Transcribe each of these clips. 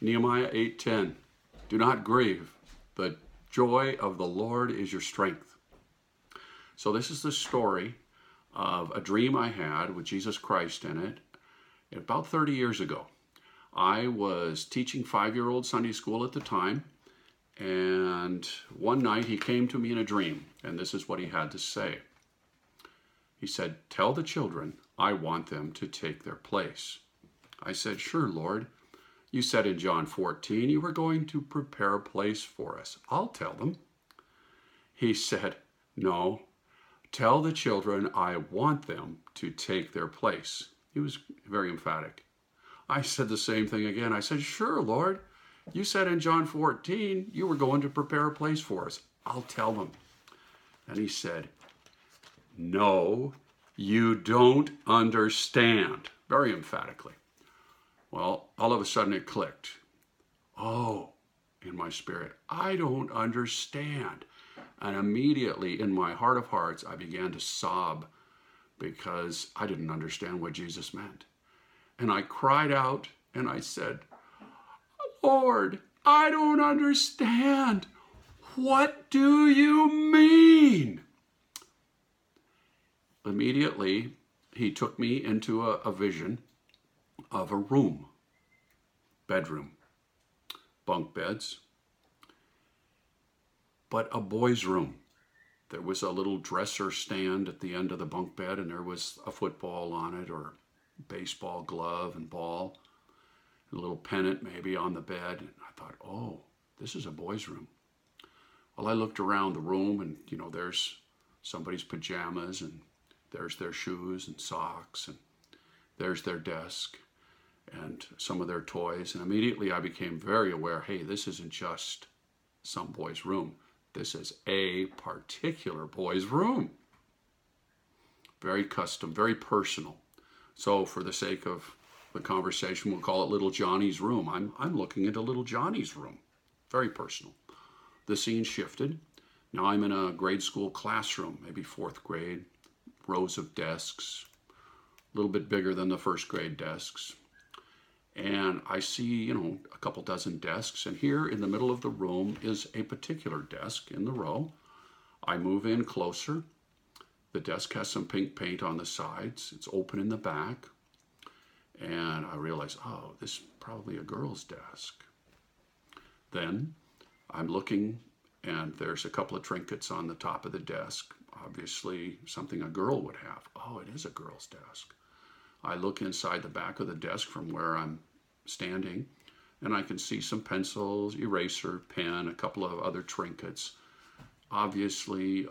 Nehemiah 8:10. Do not grieve. The joy of the Lord is your strength. So this is the story of a dream I had with Jesus Christ in it about 30 years ago. I was teaching 5-year-old Sunday school at the time, and one night he came to me in a dream, and this is what he had to say. He said, "Tell the children I want them to take their place." I said, "Sure, Lord. You said in John 14 you were going to prepare a place for us. I'll tell them." He said, "No, tell the children I want them to take their place." He was very emphatic. I said the same thing again. I said, "Sure, Lord. You said in John 14 you were going to prepare a place for us. I'll tell them." And he said, "No, you don't understand," very emphatically. Well, all of a sudden it clicked. Oh, in my spirit, I don't understand. And immediately in my heart of hearts, I began to sob because I didn't understand what Jesus meant. And I cried out and I said, "Lord, I don't understand. What do you mean?" Immediately, he took me into a vision of a room, bedroom, bunk beds, but a boy's room. There was a little dresser stand at the end of the bunk bed, and there was a football on it, or baseball glove and ball, a little pennant maybe on the bed. And I thought, oh, this is a boy's room. Well, I looked around the room, and there's somebody's pajamas, and there's their shoes and socks, and there's their desk and some of their toys. And immediately I became very aware, hey, this isn't just some boy's room. This is a particular boy's room. Very custom, very personal. So for the sake of the conversation, we'll call it Little Johnny's room. I'm looking into Little Johnny's room. Very personal. The scene shifted. Now I'm in a grade school classroom, maybe 4th grade, rows of desks, a little bit bigger than the 1st grade desks. And I see, a couple dozen desks, and here in the middle of the room is a particular desk in the row. I move in closer. The desk has some pink paint on the sides. It's open in the back. And I realize, oh, this is probably a girl's desk. Then I'm looking, and there's a couple of trinkets on the top of the desk. Obviously, something a girl would have. Oh, it is a girl's desk. I look inside the back of the desk from where I'm standing, and I can see some pencils, eraser, pen, a couple of other trinkets. Obviously,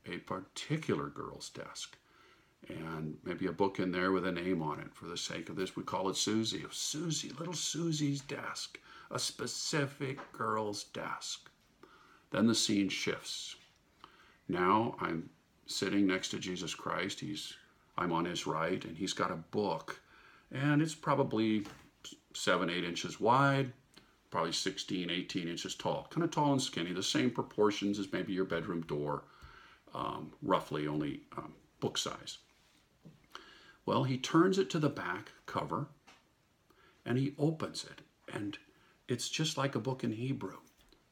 a particular girl's desk. And maybe a book in there with a name on it. For the sake of this, we call it Susie. Susie, little Susie's desk. A specific girl's desk. Then the scene shifts. Now I'm sitting next to Jesus Christ. I'm on his right, and he's got a book. And it's probably 7-8 inches wide, probably 16-18 inches tall. Kind of tall and skinny, the same proportions as maybe your bedroom door, roughly only book size. Well, he turns it to the back cover, and he opens it. And it's just like a book in Hebrew.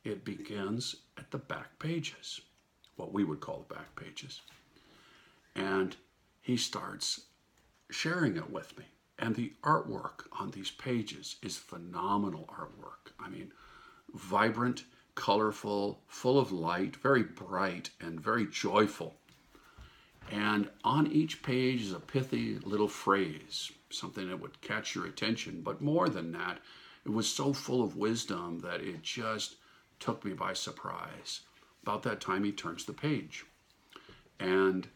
It begins at the back pages, what we would call the back pages. And he starts sharing it with me. And the artwork on these pages is phenomenal artwork. I mean, vibrant, colorful, full of light, very bright, and very joyful. And on each page is a pithy little phrase, something that would catch your attention. But more than that, it was so full of wisdom that it just took me by surprise. About that time, he turns the page. And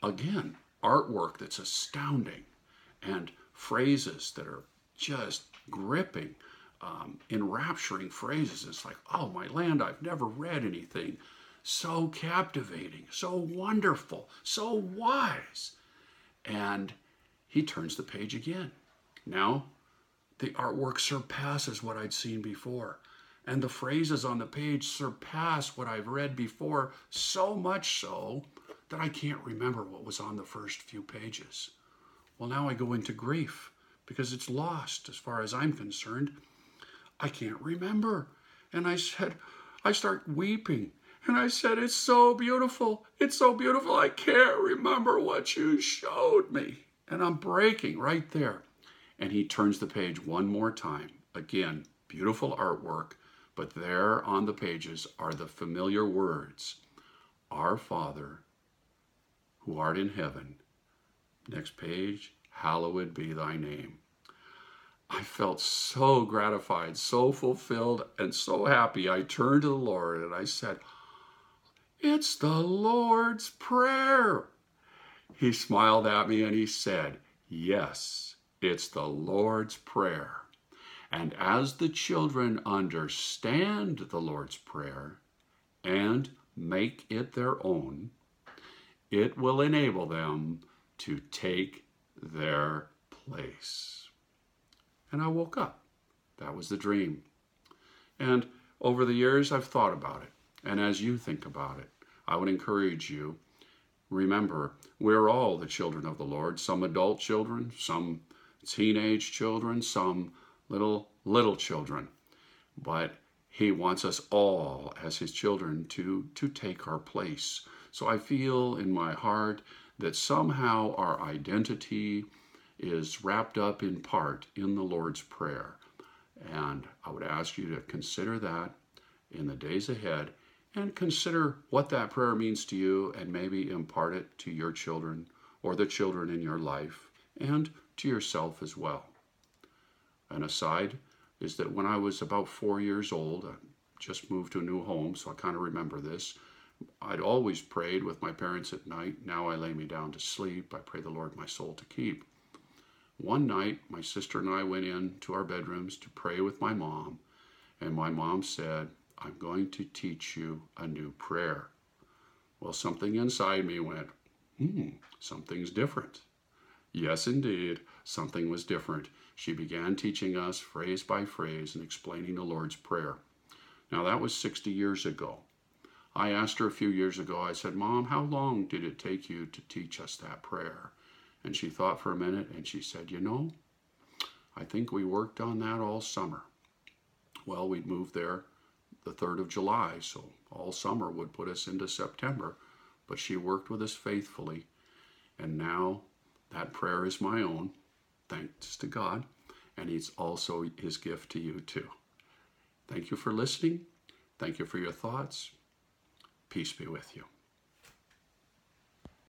again, artwork that's astounding, and phrases that are just gripping, enrapturing phrases. It's like, oh my land, I've never read anything so captivating, so wonderful, so wise. And he turns the page again. Now, the artwork surpasses what I'd seen before. And the phrases on the page surpass what I've read before, so much so that I can't remember what was on the first few pages. Well, now I go into grief because it's lost as far as I'm concerned. I can't remember. And I said, I start weeping. And I said, it's so beautiful. It's so beautiful. I can't remember what you showed me. And I'm breaking right there. And he turns the page one more time. Again, beautiful artwork. But there on the pages are the familiar words, Our Father, who art in heaven. Next page, hallowed be thy name. I felt so gratified, so fulfilled, and so happy. I turned to the Lord and I said, it's the Lord's Prayer. He smiled at me and he said, yes, it's the Lord's Prayer. And as the children understand the Lord's Prayer and make it their own, it will enable them to take their place. And I woke up. That was the dream. And over the years, I've thought about it. And as you think about it, I would encourage you, remember, we're all the children of the Lord, some adult children, some teenage children, some little children. But he wants us all as his children to take our place. So I feel in my heart that somehow our identity is wrapped up in part in the Lord's Prayer. And I would ask you to consider that in the days ahead and consider what that prayer means to you and maybe impart it to your children or the children in your life and to yourself as well. An aside is that when I was about 4 years old, I just moved to a new home, so I kind of remember this. I'd always prayed with my parents at night. Now I lay me down to sleep. I pray the Lord my soul to keep. One night, my sister and I went into our bedrooms to pray with my mom, and my mom said, I'm going to teach you a new prayer. Well, something inside me went, something's different. Yes, indeed, something was different. She began teaching us phrase by phrase and explaining the Lord's Prayer. Now, that was 60 years ago. I asked her a few years ago, I said, Mom, how long did it take you to teach us that prayer? And she thought for a minute and she said, I think we worked on that all summer. Well, we'd moved there the 3rd of July, so all summer would put us into September. But she worked with us faithfully. And now that prayer is my own, thanks to God. And it's also his gift to you too. Thank you for listening. Thank you for your thoughts. Peace be with you.